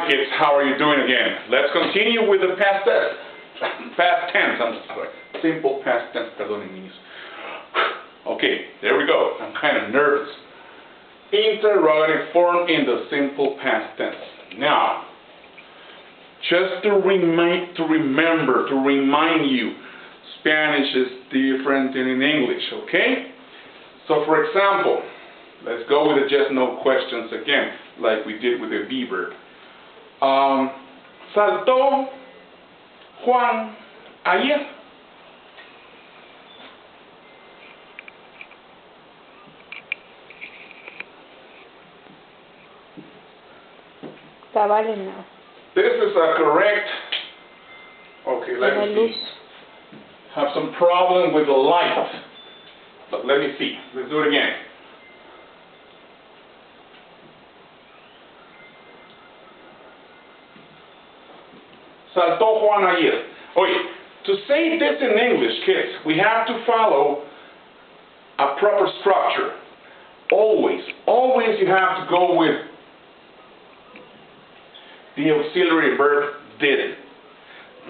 Hi kids, how are you doing again? Let's continue with the past tense, I'm sorry. Simple past tense, perdonen niños. Okay, there we go. I'm kind of nervous. Interrogative form in the simple past tense. Now, just to remind you, Spanish is different than in English, okay? So for example, let's go with the just no questions again, like we did with the verb. Saltó Juan ayer. Cabal. This is a correct. Okay, let me see. Have some problem with the light, but let me see. Let's do it again. Saltó Juan ayer. Oye, to say this in English, kids, we have to follow a proper structure. Always you have to go with the auxiliary verb did.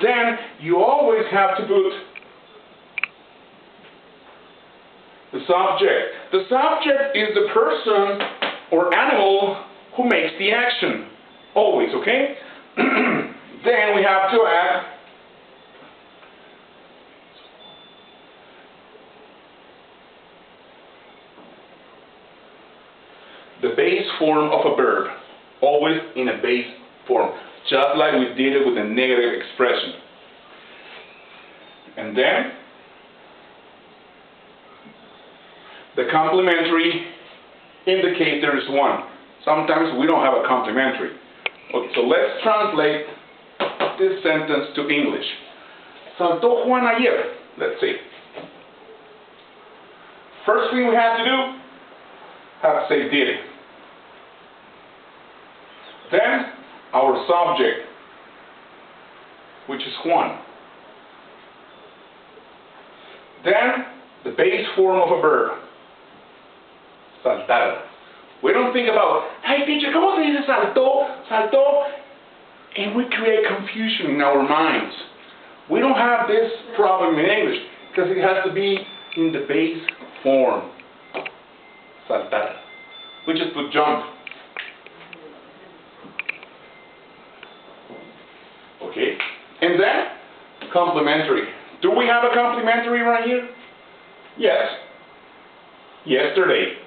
Then you always have to put the subject. The subject is the person or animal who makes the action. Always, okay? Then we have to add the base form of a verb. Always in a base form. Just like we did it with a negative expression. And then the complementary indicator is one. Sometimes we don't have a complementary. Okay, so let's translate this sentence to English. Saltó Juan ayer. Let's see. First thing we have to do, have to say did. Then our subject, which is Juan. Then the base form of a verb, saltar. We don't think about, hey teacher, ¿cómo se dice saltó? Saltó. And we create confusion in our minds. We don't have this problem in English because it has to be in the base form, saltar, which is to jump. Okay, and then complementary. Do we have a complementary right here? Yes. Yesterday.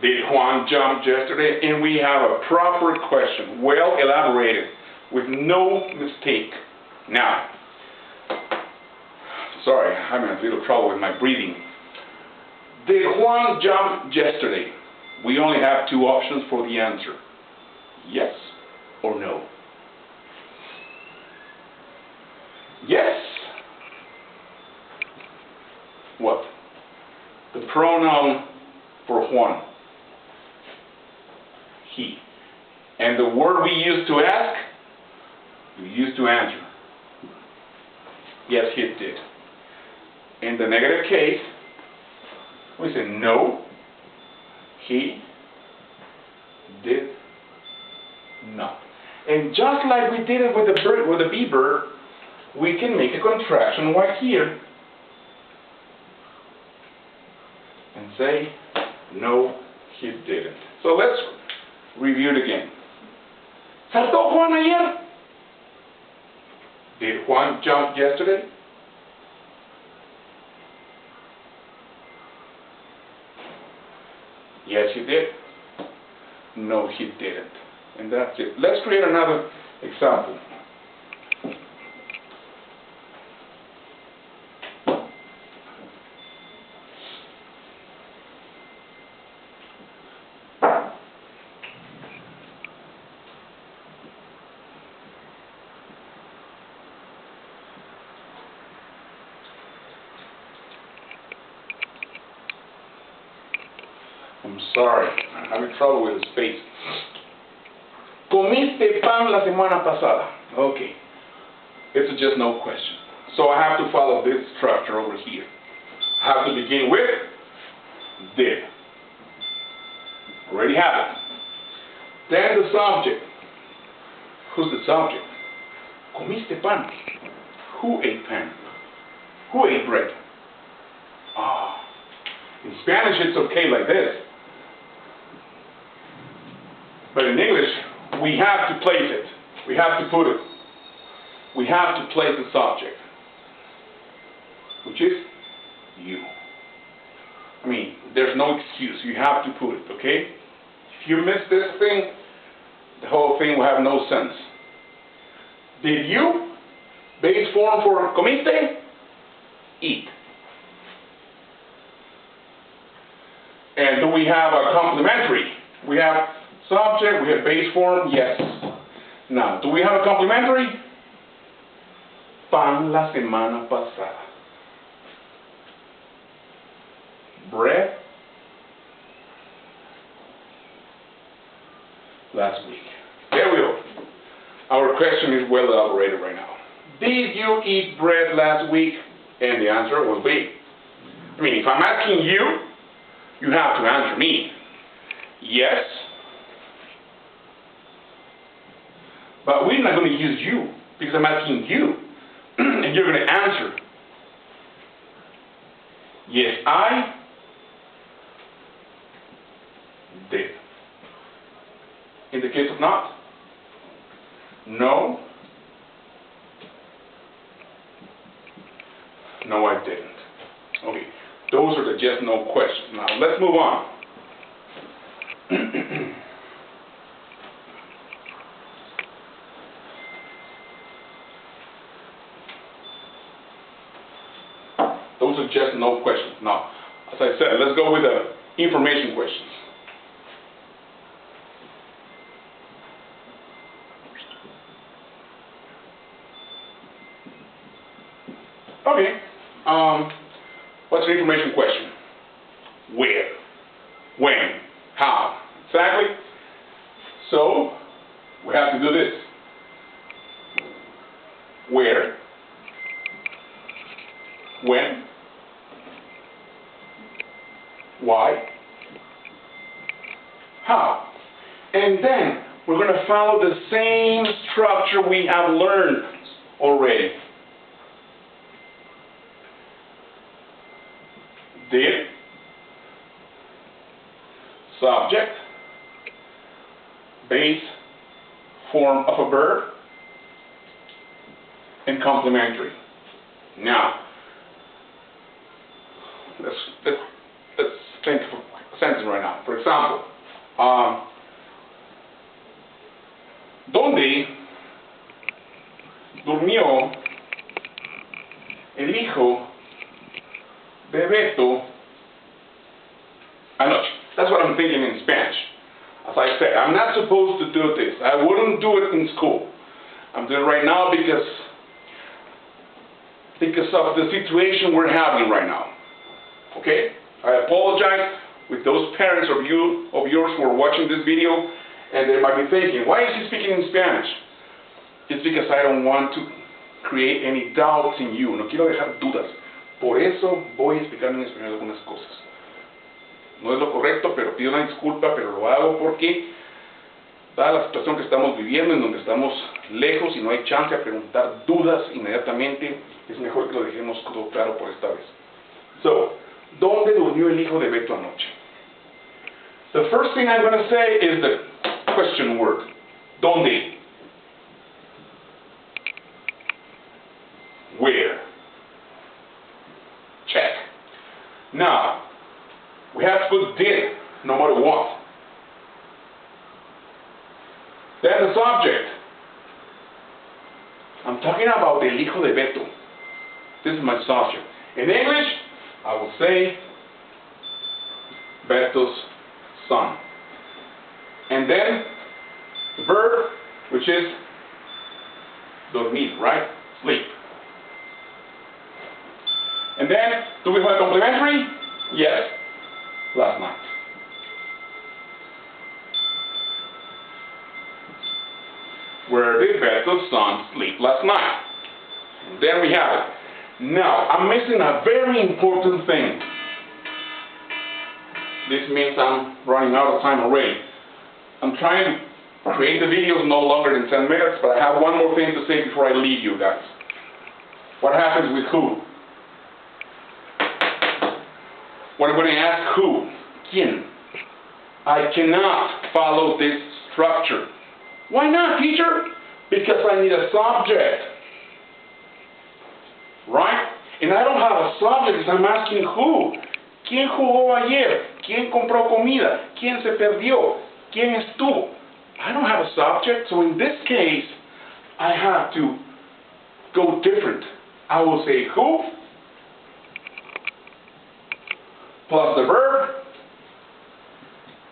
Did Juan jump yesterday? And we have a proper question, well elaborated, with no mistake. Now, sorry, I'm having a little trouble with my breathing. Did Juan jump yesterday? We only have two options for the answer. Yes or no. Yes. What? The pronoun for Juan. He. And the word we use to ask, we use to answer. Yes, he did. In the negative case, we say no, he did not. And just like we did it with the be verb, we can make a contraction right here and say no, he didn't. So let's review it again. ¿Saltó Juan ayer? Did Juan jump yesterday? Yes, he did. No, he didn't. And that's it. Let's create another example. I'm sorry, I'm having trouble with the space. ¿Comiste pan la semana pasada? Okay, it's a just no question. So I have to follow this structure over here. I have to begin with did. Already have it. Then the subject. Who's the subject? Comiste pan. Who ate pan? Who ate bread? Ah. In Spanish it's okay like this. But in English, we have to place it. We have to put it. We have to place the subject, which is you. I mean, there's no excuse. You have to put it, okay? If you miss this thing, the whole thing will have no sense. Did you? Base form for comiste? Eat. And do we have a complementary? We have subject, we have base form, yes. Now, do we have a complementary? Pan la semana pasada. Bread last week. There we go. Our question is well elaborated right now. Did you eat bread last week? And the answer will be, I mean, if I'm asking you, you have to answer me. Yes. But we're not going to use you because I'm asking you. And you're going to answer. Yes, I did. In the case of not, no, no, I didn't. Okay, those are the yes, no questions. Now, let's move on. Those are just no questions. Now, as I said, let's go with the information questions. Okay. What's the information question? Where? When? How? Exactly. So, we have to do this. Where? When? Why? How? And then we're going to follow the same structure we have learned already. Did, subject, base form of a verb, and complementary. Now, let's think of a sentence right now. For example, ¿Dónde durmió el hijo de Beto anoche? That's what I'm thinking in Spanish. As I said, I'm not supposed to do this. I wouldn't do it in school. I'm doing it right now because of the situation we're having right now. Okay? I apologize with those parents of yours who are watching this video, and they might be thinking, why is he speaking in Spanish? It's because I don't want to create any doubts in you. No quiero dejar dudas. Por eso voy a explicar en español algunas cosas. No es lo correcto, pero pido una disculpa, pero lo hago porque, dada la situación que estamos viviendo, en donde estamos lejos y no hay chance de preguntar dudas inmediatamente, es mejor que lo dejemos todo claro por esta vez. So, ¿dónde durmió el hijo de Beto anoche? The first thing I'm going to say is the question word. ¿Dónde? Where? Check. Now, we have to put did, no matter what. Then the subject. I'm talking about el hijo de Beto. This is my subject. In English, I will say Beto's son. And then the verb, which is dormir, right? Sleep. And then, do we have a complementary? Yes. Last night. Where did Beto's son sleep last night? And there we have it. Now, I'm missing a very important thing. this means I'm running out of time already. I'm trying to create the videos no longer than 10 minutes, but I have one more thing to say before I leave you guys. What happens with who? When I'm going to ask who, ¿quién? I cannot follow this structure. Why not, teacher? Because I need a subject. Right? And I don't have a subject because I'm asking who. ¿Quién jugó ayer? ¿Quién compró comida? ¿Quién se perdió? ¿Quién estuvo? I don't have a subject, so in this case, I have to go different. I will say who plus the verb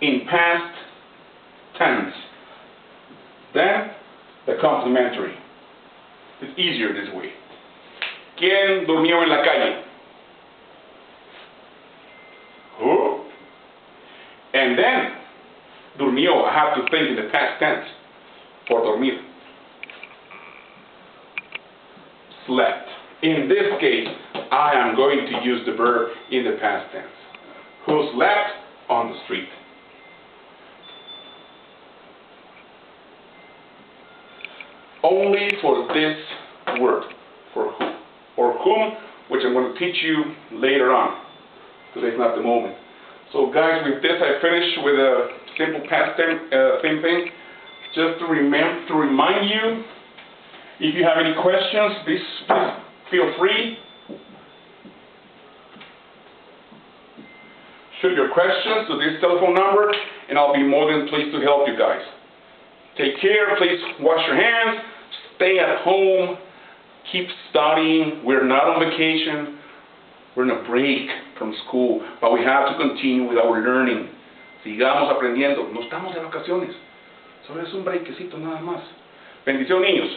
in past tense. Then the complementary. It's easier this way. ¿Quién durmió en la calle? Who? And then, durmió, I have to think in the past tense for dormir. Slept. In this case, I am going to use the verb in the past tense. Who slept on the street? Only for this word, for who, or whom, which I'm going to teach you later on. Today's not the moment. So guys, with this I finish with a simple past tense same thing. Just to remind you, if you have any questions, please feel free. Shoot your questions to this telephone number, and I'll be more than pleased to help you guys. Take care, please wash your hands, stay at home, keep studying. We're not on vacation, we're in a break from school, but we have to continue with our learning. Sigamos aprendiendo, no estamos de vacaciones, solo es un breakcito nada más. Bendición, niños.